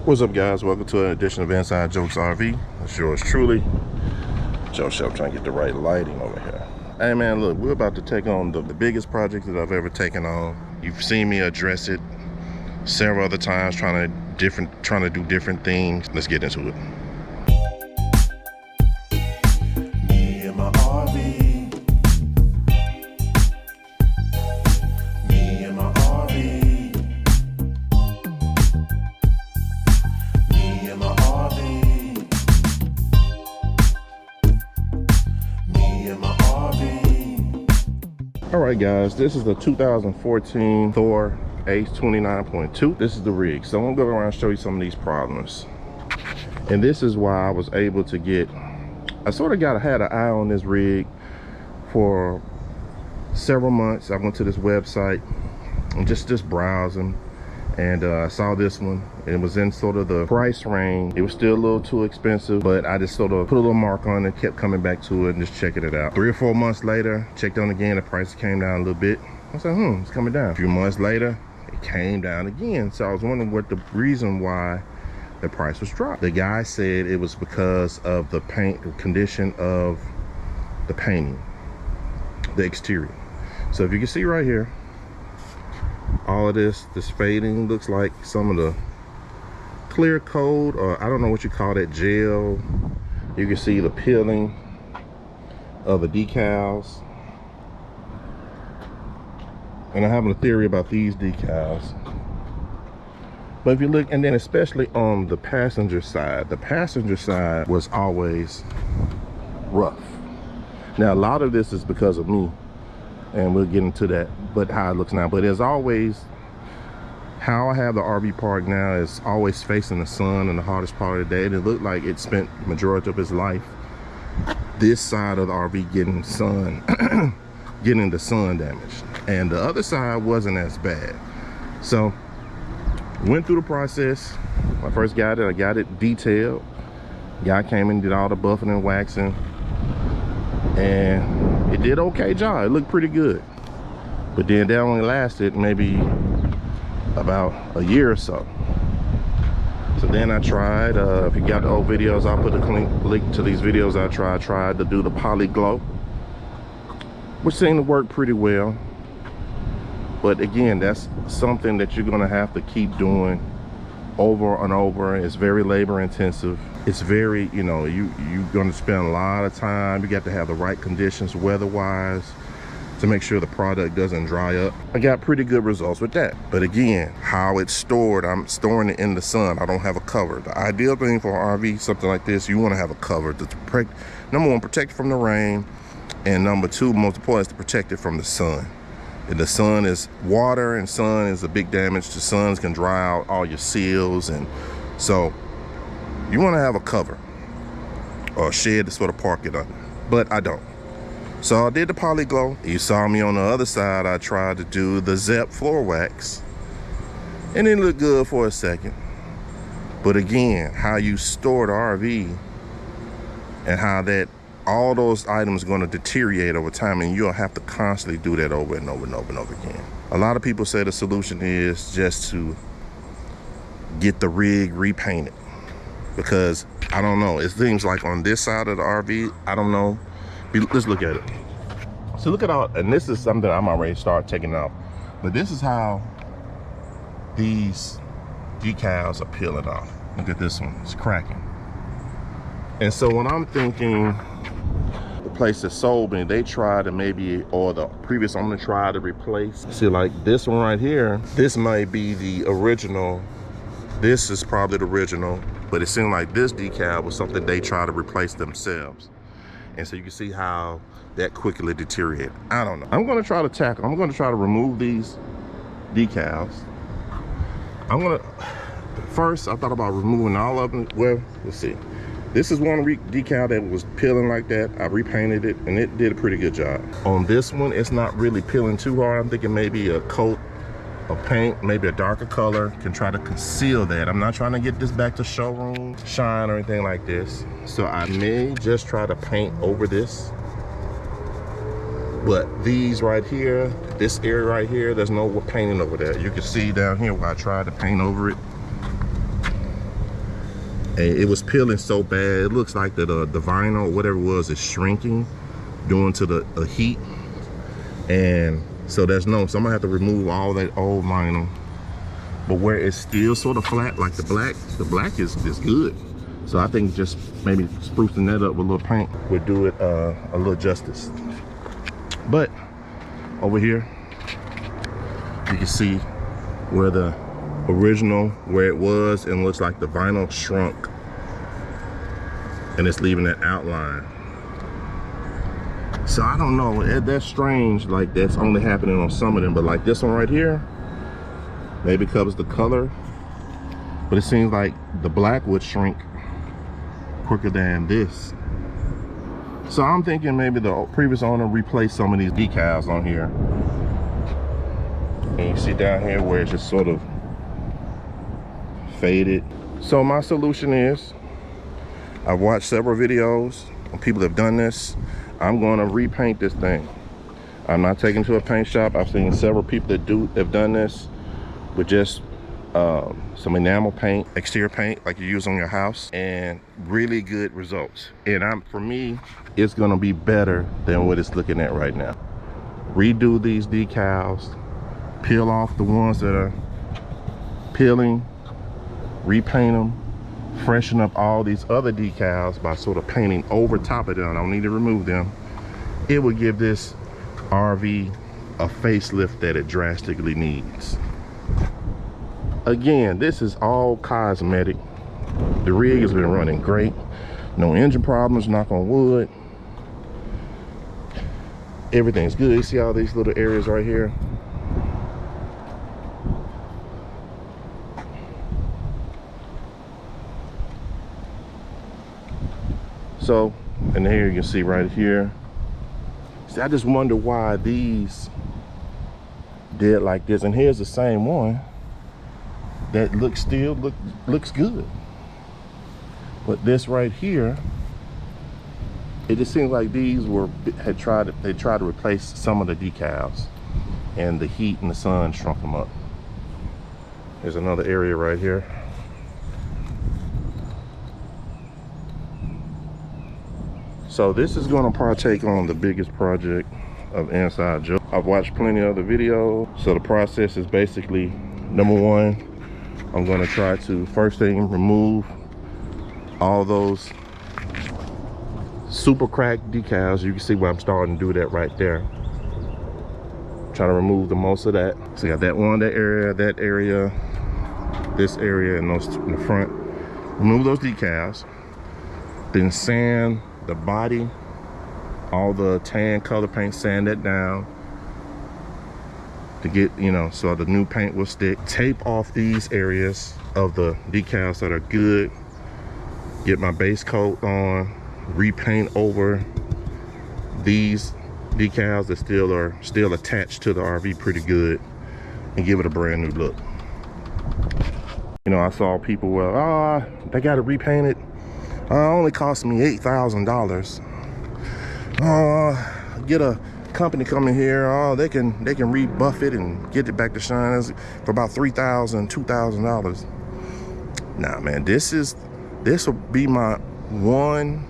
What's up, guys? Welcome to an edition of Inside Jokes RV. It's yours truly, Joe Shep, trying to get the right lighting over here. Hey man, look, we're about to take on the biggest project that I've ever taken on. You've seen me address it several other times, trying to do different things. Let's get into it. Me and my RV. Me and my RV. Me and my RV. Me and my RV. All right, guys, this is the 2014 Thor Ace 29.2. This is the rig. So I'm gonna go around and show you some of these problems. And this is why I was able to get, I sort of had an eye on this rig for several months. I went to this website and just browsing, and I saw this one. It was in sort of the price range. It was still a little too expensive, but I just sort of put a little mark on it, kept coming back to it and just checking it out. 3 or 4 months later, checked on it again, the price came down a little bit. I said, it's coming down. A few months later, it came down again. So I was wondering what the reason why the price was dropped. The guy said it was because of the paint, the condition of the painting, the exterior. So if you can see right here, all of this fading looks like some of the clear coat, or I don't know what you call that, gel. You can see the peeling of the decals. And I have a theory about these decals. But if you look, and then especially on the passenger side was always rough. Now a lot of this is because of me, and we'll get into that, but how it looks now. But as always, how I have the RV park now is always facing the sun in the hottest part of the day. And it looked like it spent the majority of its life this side of the RV getting sun getting the sun damage, and the other side wasn't as bad. So went through the process. When I first got it, I got it detailed. Guy came in and did all the buffing and waxing, and it did okay job. It looked pretty good, but then that only lasted maybe about a year or so. So then I tried, if you got the old videos, I'll put a link to these videos. I tried to do the poly glow, which seemed to work pretty well. But again, that's something that you're gonna have to keep doing over and over. It's very labor intensive. It's very, you're gonna spend a lot of time. You got to have the right conditions weather-wise to make sure the product doesn't dry up. I got pretty good results with that. But again, how it's stored, I'm storing it in the sun. I don't have a cover. The ideal thing for an RV, something like this, you wanna have a cover to protect, number one, protect it from the rain, and number two, most important, is to protect it from the sun. And the sun is water, and sun is a big damage. The suns can dry out all your seals, and so you wanna have a cover or a shed to sort of park it under, but I don't. So I did the poly glow. You saw me on the other side, I tried to do the Zep floor wax, and it looked good for a second. But again, how you store the RV and how that all those items are going to deteriorate over time, and you'll have to constantly do that over and over and over and over again. A lot of people say the solution is just to get the rig repainted, because I don't know, it seems like on this side of the RV, I don't know. Let's look at it. So look at all, and this is something I'm already start taking off, but this is how these decals are peeling off. Look at this one, it's cracking. And so when I'm thinking, the place that sold me, they tried to maybe, or the previous owner tried to replace. See, like this one right here, this might be the original. This is probably the original, but it seemed like this decal was something they tried to replace themselves. And so you can see how that quickly deteriorated. I don't know. I'm gonna try to remove these decals. First I thought about removing all of them. Well, let's see. This is one decal that was peeling like that. I repainted it, and it did a pretty good job. On this one, it's not really peeling too hard. I'm thinking maybe a coat of paint, maybe a darker color, can try to conceal that. I'm not trying to get this back to showroom shine or anything like this. So I may just try to paint over this. But these right here, this area right here, there's no painting over there. You can see down here where I tried to paint over it. and it was peeling so bad. It looks like the vinyl or whatever it was is shrinking due to the heat, and so so I'm gonna have to remove all that old vinyl. But where it's still sort of flat, like the black is good. So I think just maybe sprucing that up with a little paint would do it a little justice. But over here, you can see where the original, where it was, and looks like the vinyl shrunk. And it's leaving that outline. So I don't know, that's strange, like that's only happening on some of them, but like this one right here, maybe covers the color, but it seems like the black would shrink quicker than this. So I'm thinking maybe the previous owner replaced some of these decals on here. And you see down here where it's just sort of faded. So my solution is, I've watched several videos of people that have done this. I'm going to repaint this thing. I'm not taking it to a paint shop. I've seen several people that have done this with just some enamel paint, exterior paint like you use on your house, and really good results. And for me, it's gonna be better than what it's looking at right now. Redo these decals, peel off the ones that are peeling, repaint them, freshen up all these other decals by sort of painting over top of them. I don't need to remove them. It would give this RV a facelift that it drastically needs. Again, this is all cosmetic. The rig has been running great. No engine problems, knock on wood. Everything's good. You see all these little areas right here? So, and here you can see right here. See, I just wonder why these did like this. And here's the same one that looks good. But this right here, it just seems like these they tried to replace some of the decals, and the heat and the sun shrunk them up. There's another area right here. So this is going to partake on the biggest project of Inside Joke. I've watched plenty of other videos. So the process is basically, number one, I'm going to try to, first thing, remove all those super cracked decals. You can see where I'm starting to do that right there. Trying to remove the most of that. So you got that one, that area, this area, and those in the front. Remove those decals. Then sand the body, all the tan color paint, sand that down to get, so the new paint will stick. Tape off these areas of the decals that are good. Get my base coat on, repaint over these decals that are still attached to the RV pretty good, and give it a brand new look. I saw people, well, they got to repaint it. Only cost me $8,000. Get a company coming here. They can rebuff it and get it back to shine for about $3,000, $2,000. Nah, man, this will be my one,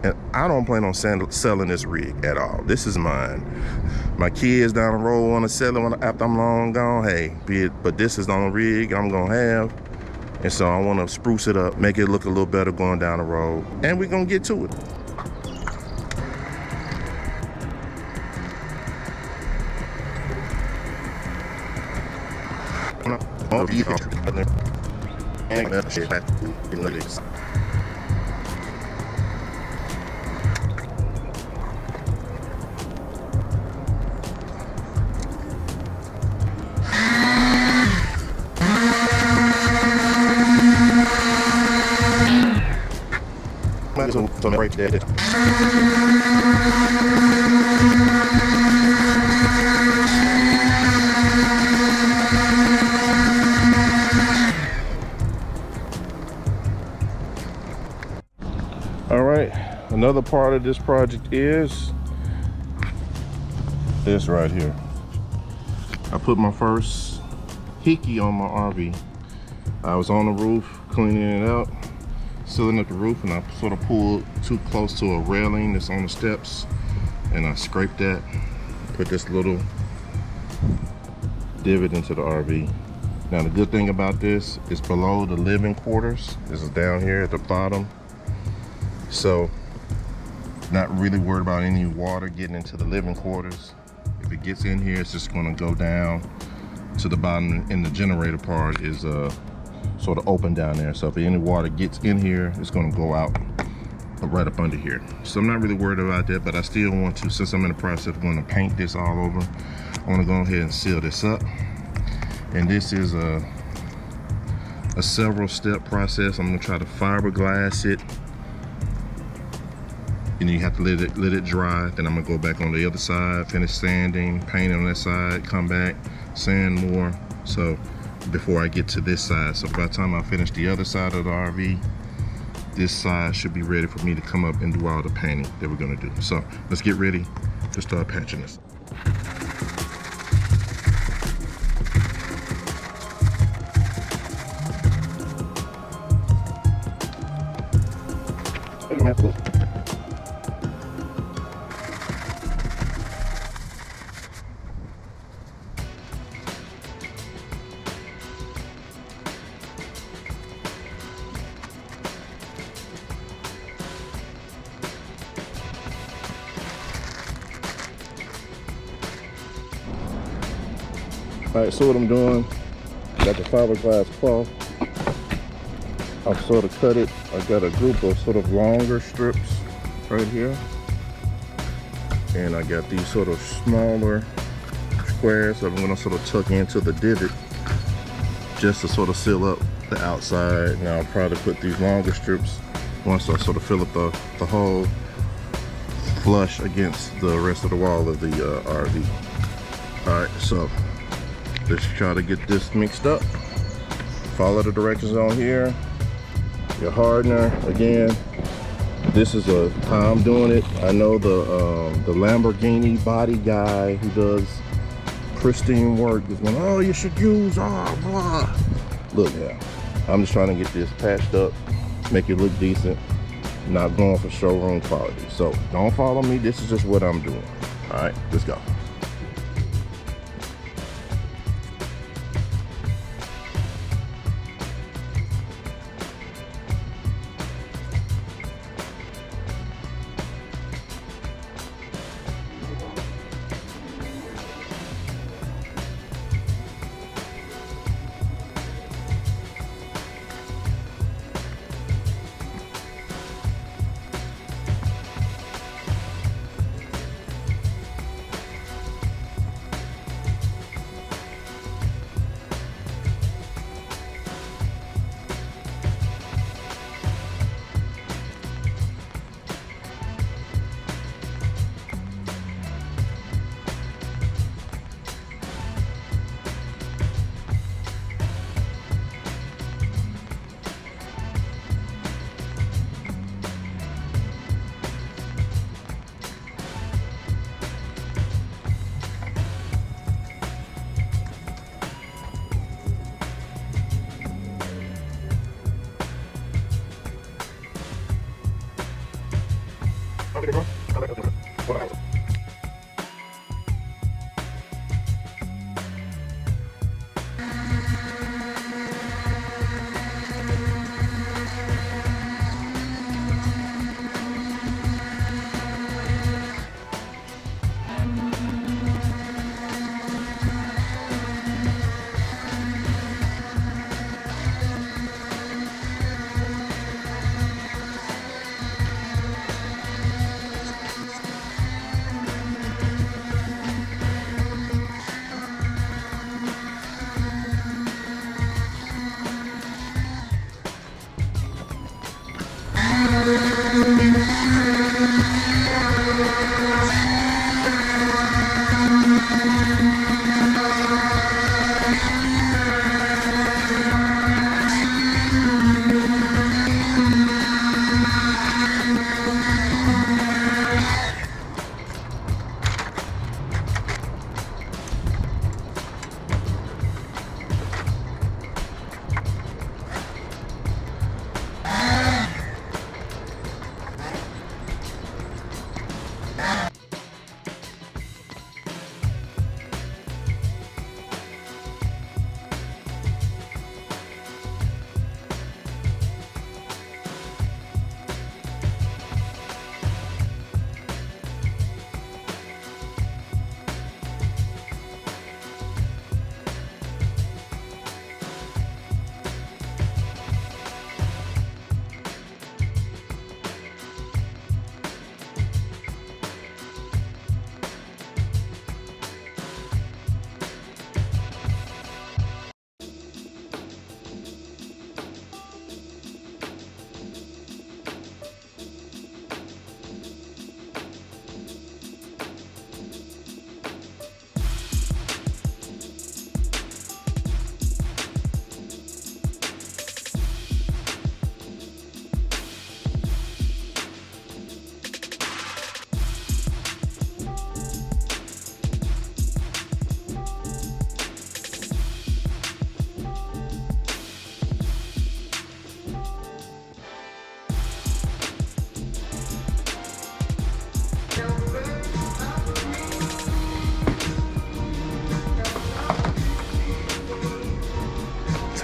and I don't plan on selling this rig at all. This is mine. My kids down the road want to sell it after I'm long gone. Hey, be it. But this is the only rig I'm gonna have. And so I want to spruce it up, make it look a little better going down the road. And we're going to get to it. Right there. All right, another part of this project is this right here. I put my first hickey on my RV. I was on the roof cleaning it out, sealing up the roof, and I sort of pulled too close to a railing that's on the steps, and I scraped that, put this little divot into the RV. Now the good thing about this is below the living quarters. This is down here at the bottom, so not really worried about any water getting into the living quarters. If it gets in here, it's just going to go down to the bottom, and the generator part is sort of open down there, so if any water gets in here, it's going to go out right up under here. So I'm not really worried about that, but I still want to, since I'm in the process of going to paint this all over, I want to go ahead and seal this up. And this is a several step process. I'm going to try to fiberglass it, and you have to let it dry. Then I'm going to go back on the other side, finish sanding, paint on that side, come back, sand more, so before I get to this side. So by the time I finish the other side of the RV, this side should be ready for me to come up and do all the painting that we're going to do. So let's get ready to start patching this. All right, so what I'm doing, got the fiberglass cloth. I've sort of cut it. I got a group of sort of longer strips right here, and I got these sort of smaller squares that I'm going to sort of tuck into the divot just to sort of seal up the outside. Now I'll probably put these longer strips once I sort of fill up the hole flush against the rest of the wall of the RV. All right, so let's try to get this mixed up. Follow the directions on here. Your hardener, again, this is how I'm doing it. I know the Lamborghini body guy who does pristine work is going, oh, you should use blah. Look, yeah, I'm just trying to get this patched up, make it look decent, not going for showroom quality. So don't follow me, this is just what I'm doing. All right, let's go.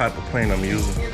type of paint I'm using.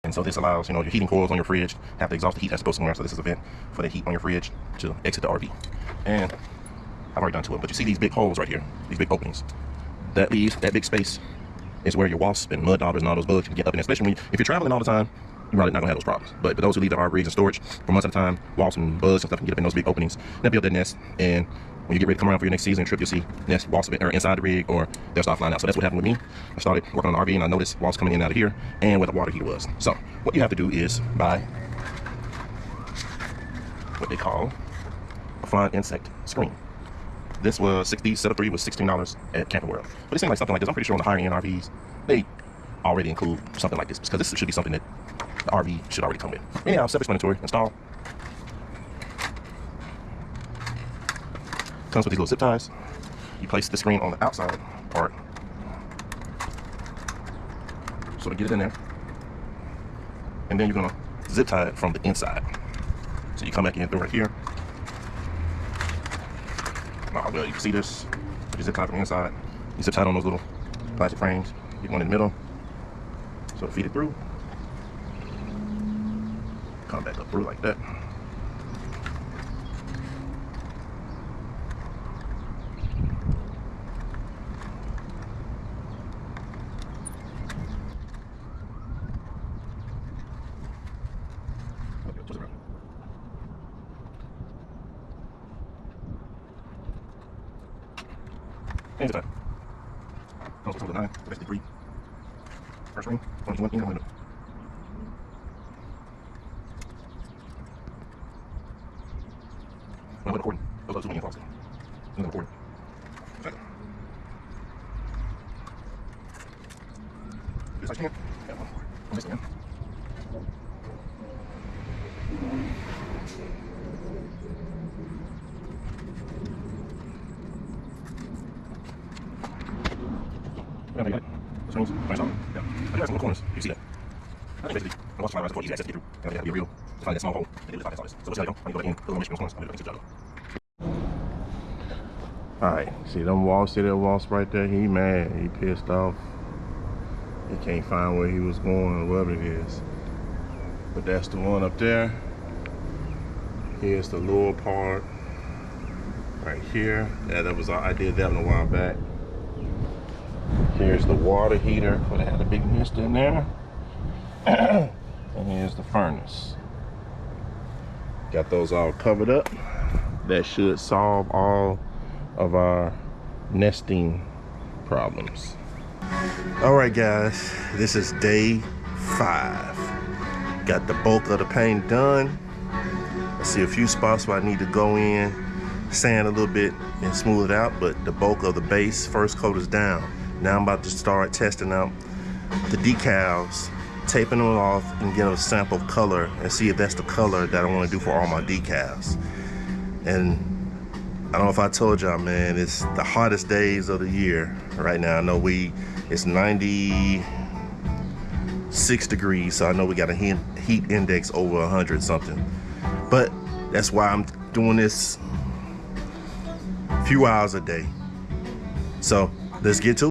And so this allows, you know, your heating coils on your fridge have to exhaust the heat has to go somewhere. So this is a vent for the heat on your fridge to exit the RV. And I've already done to it, but you see these big holes right here, these big openings. That leaves, that big space is where your wasps and mud daubers and all those bugs can get up in, especially when if you're traveling all the time. You're probably not gonna have those problems. But for those who leave their rigs in storage for months at a time, wasps and bugs and stuff can get up in those big openings. They'll build their nest, and when you get ready to come around for your next season trip, you'll see nest wasps are inside the rig, or they'll start flying out. So that's what happened with me. I started working on the RV and I noticed wasps coming in and out of here and where the water heater was. So what you have to do is buy what they call a flying insect screen. This was 60, set of 3 was $16 at Camping World. But it seemed like something like this. I'm pretty sure on the higher end RVs, they already include something like this, because this should be something that the RV should already come with. Anyhow, self-explanatory, install. Comes with these little zip ties. You place the screen on the outside part. So to get it in there. And then you're gonna zip tie it from the inside. So you come back in through right here. Oh, well, you can see this. You zip tie from the inside. You zip tie on those little plastic frames. Get one in the middle. So to feed it through. Come back up through like that. Okay, twist it around. And zip tie. Comes with 9, basically 3. First ring, 21 in the window. I'm recording. Those are 2 million falls. I'm recording. Okay. This I can. Yeah, one. On this end. Yeah, I got it. This one's nice on. Yeah. I do have some little corners. You see that? I think basically, I lost my ride for easy access to get through. And I have to be real to find that small hole. They did this. So we'll see how they go. I need to go back in, put a little Michigan corners. I'll do the job. Alright, see them walls, see that wasp right there? He mad, he pissed off. He can't find where he was going or whatever it is. But that's the one up there. Here's the lower part. Right here. Yeah, that was, I did that one a while back. Here's the water heater, where they had a big mist in there. And here's the furnace. Got those all covered up. That should solve all of our nesting problems. All right, guys, this is day 5. Got the bulk of the paint done. I see a few spots where I need to go in, sand a little bit and smooth it out, but the bulk of the base first coat is down. Now I'm about to start testing out the decals, taping them off and getting a sample of color and see if that's the color that I want to do for all my decals. And I don't know if I told y'all, man, it's the hottest days of the year right now. I know it's 96 degrees, so I know we got a heat index over 100 something. But that's why I'm doing this a few hours a day. So let's get to it.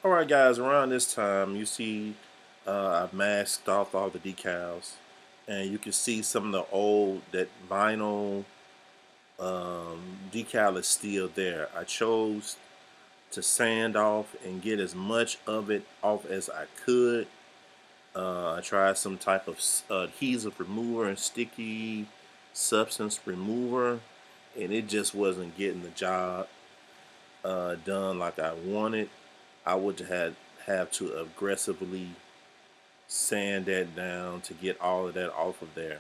Alright guys, around this time you see I've masked off all the decals, and you can see some of the old, that vinyl decal is still there. I chose to sand off and get as much of it off as I could. I tried some type of adhesive remover and sticky substance remover, and it just wasn't getting the job done like I wanted. I would have to aggressively sand that down to get all of that off of there.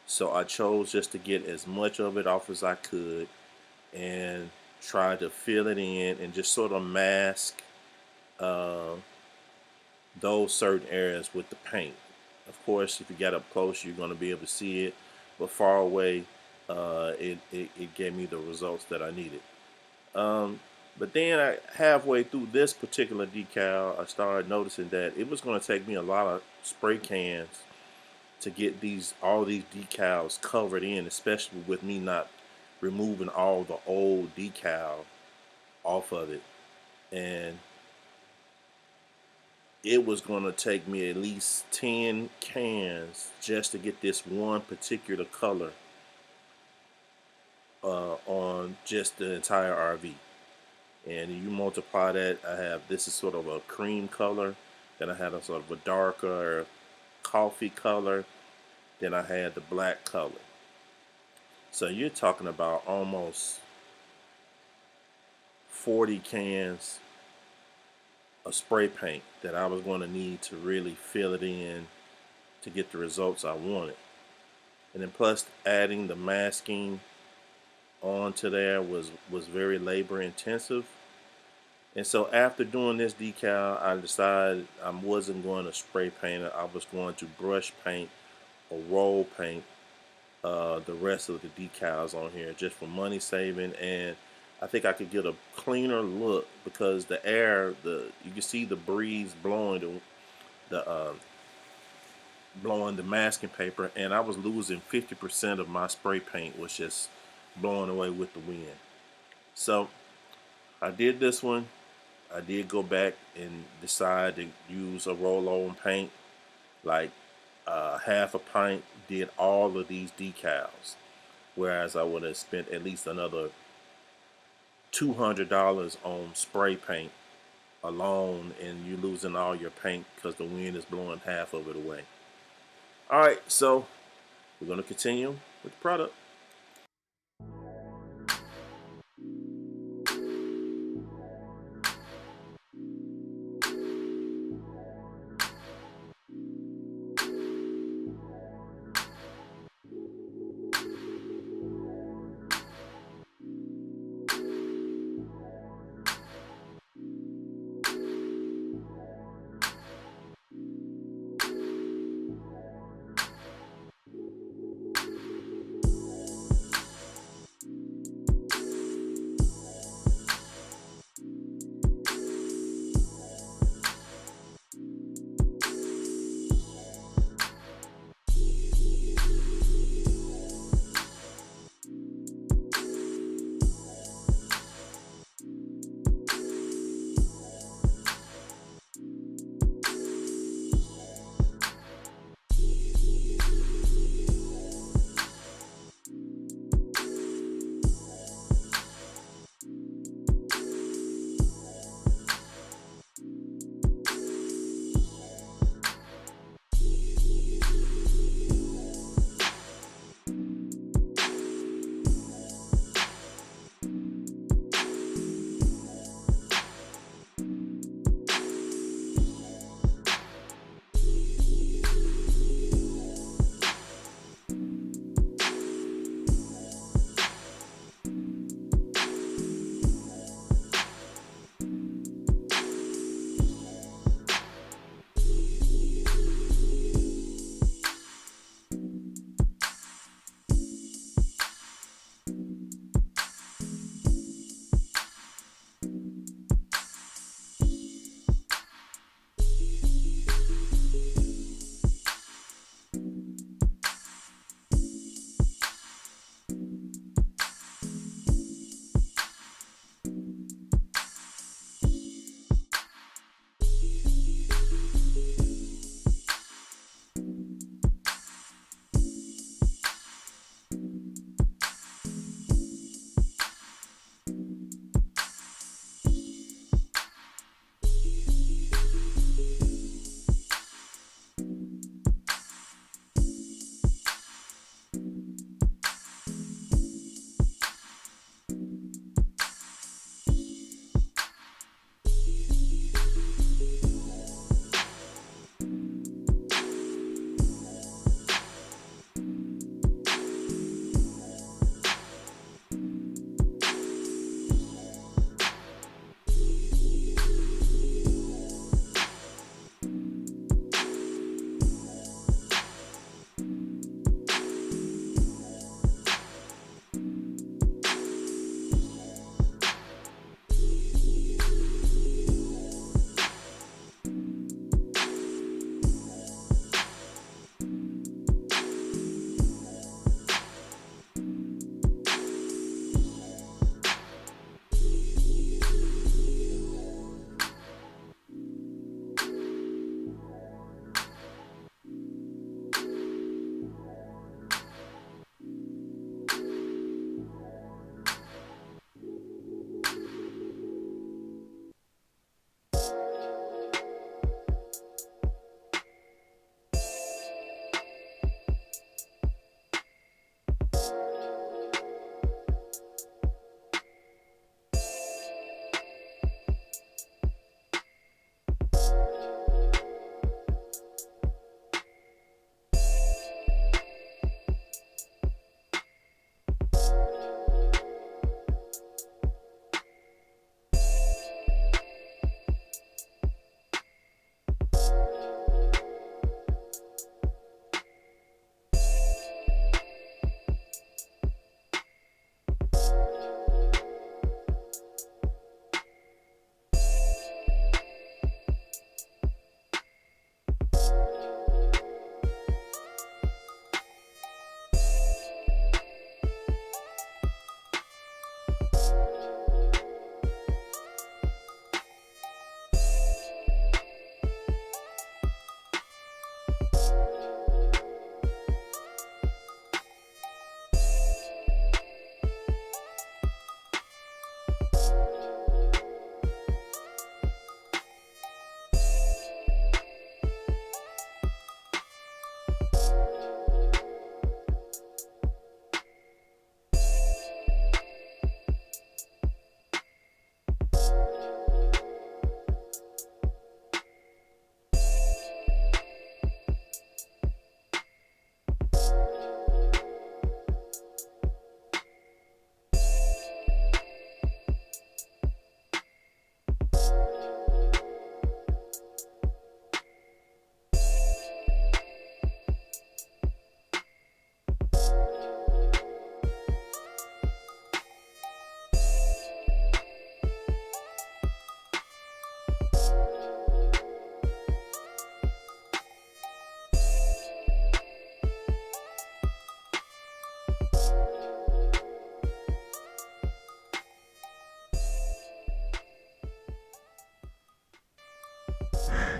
So I chose just to get as much of it off as I could and try to fill it in and just sort of mask uh, those certain areas with the paint. Of course, if you get up close, you're going to be able to see it, but far away, it gave me the results that I needed. But then halfway through this particular decal, I started noticing that it was going to take me a lot of spray cans to get all these decals covered in, especially with me not removing all the old decal off of it. And it was going to take me at least 10 cans just to get this one particular color on just the entire RV. And you multiply that, this is sort of a cream color, then I had a sort of a darker coffee color, then I had the black color. So you're talking about almost 40 cans of spray paint that I was going to need to really fill it in to get the results I wanted. And then plus adding the masking onto there was very labor intensive. And so after doing this decal, I decided I wasn't going to spray paint it. I was going to brush paint or roll paint the rest of the decals on here, just for money saving, and I think I could get a cleaner look because the air, you can see the breeze blowing blowing the masking paper, and I was losing 50% of my spray paint was just blowing away with the wind. So I did this one. I did go back and decide to use a roll-on paint, like half a pint, did all of these decals, whereas I would have spent at least another $200 on spray paint alone, and you're losing all your paint because the wind is blowing half of it away. Alright, so we're going to continue with the product.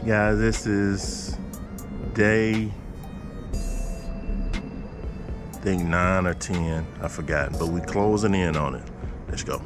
Guys, this is day, I think 9 or 10, I've forgotten, but we closing in on it. Let's go.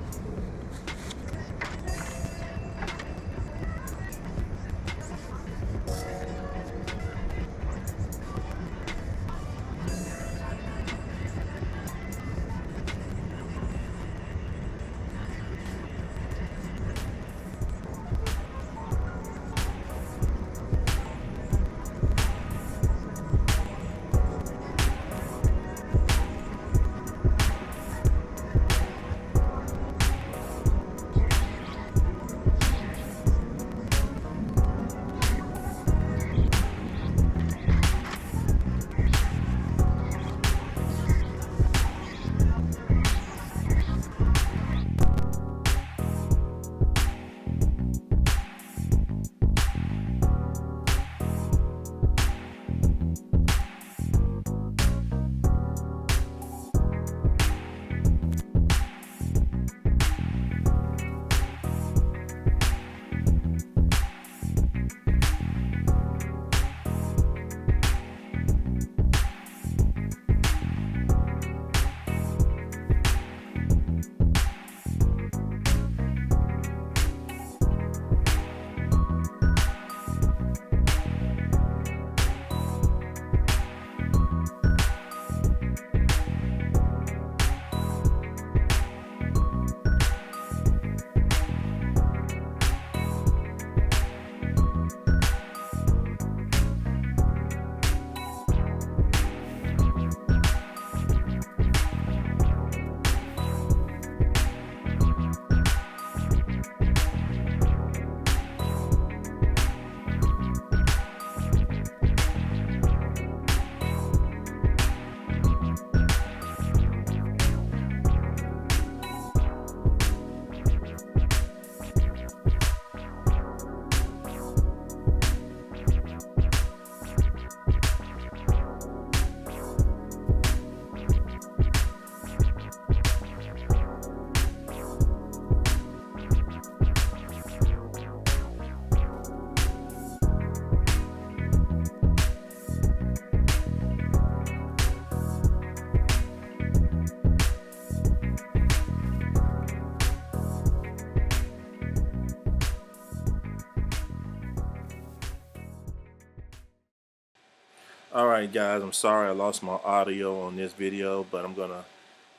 Alright guys, I'm sorry I lost my audio on this video, but I'm gonna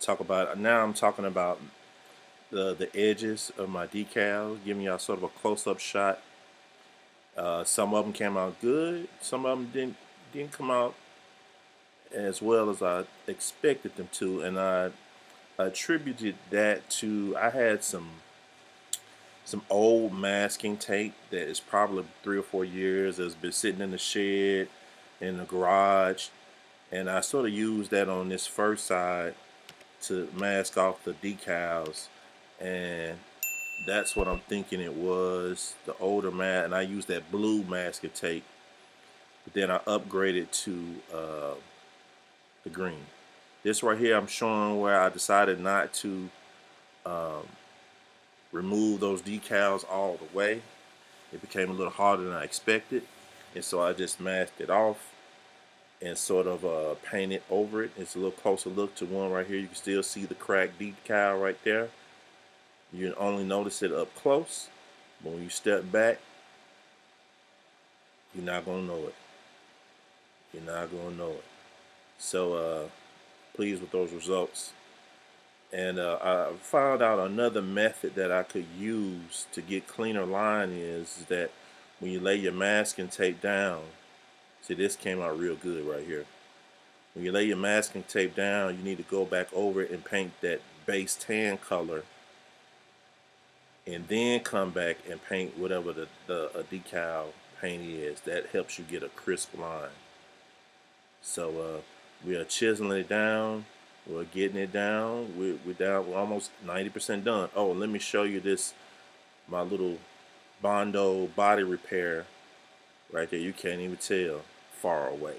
talk about, now I'm talking about the edges of my decals, giving y'all sort of a close-up shot. Some of them came out good, some of them didn't come out as well as I expected them to, and I attributed that to, I had some old masking tape that is probably 3 or 4 years, that's been sitting in the shed, in the garage, and I sort of used that on this first side to mask off the decals, and that's what I'm thinking it was, the older mask, and I used that blue masking tape, but then I upgraded to the green. This right here I'm showing where I decided not to remove those decals all the way. It became a little harder than I expected, and so I just masked it off and sort of painted over it. It's a little closer look to one right here. You can still see the cracked decal right there. You can only notice it up close, but when you step back, you're not gonna know it. You're not gonna know it. So pleased with those results. And I found out another method that I could use to get cleaner line is that when you lay your masking tape down, see, this came out real good right here. When you lay your masking tape down, you need to go back over it and paint that base tan color, and then come back and paint whatever the decal paint is. That helps you get a crisp line. So we are chiseling it down. We're getting it down. We're down. We're almost 90% done. Oh, let me show you this, my little Bondo body repair right there. You can't even tell far away.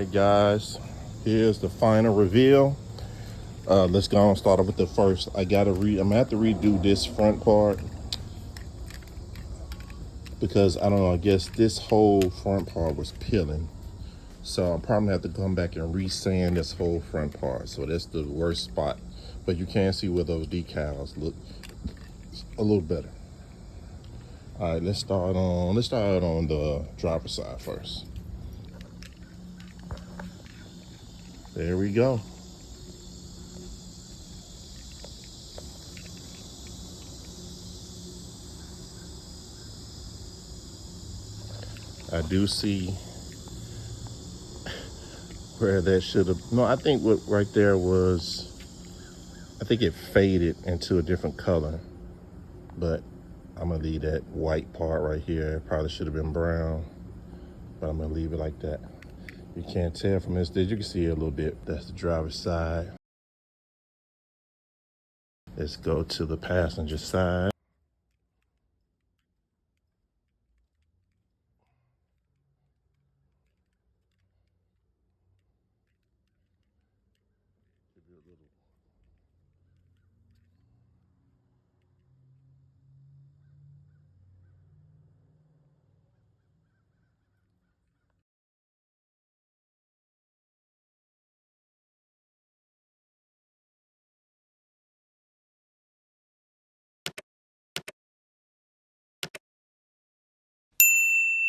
right, guys, here's the final reveal. Let's go and start off with the first. I'm gonna have to redo this front part because I don't know, I guess this whole front part was peeling. So I'll probably have to come back and re-sand this whole front part. So that's the worst spot. But you can see where those decals look a little better. All right, let's start on the driver's side first. There we go. I do see where that should have, no, I think what right there was, I think it faded into a different color, but I'm gonna leave that white part right here. It probably should have been brown, but I'm gonna leave it like that. You can't tell from this, you can see it a little bit. That's the driver's side. Let's go to the passenger side.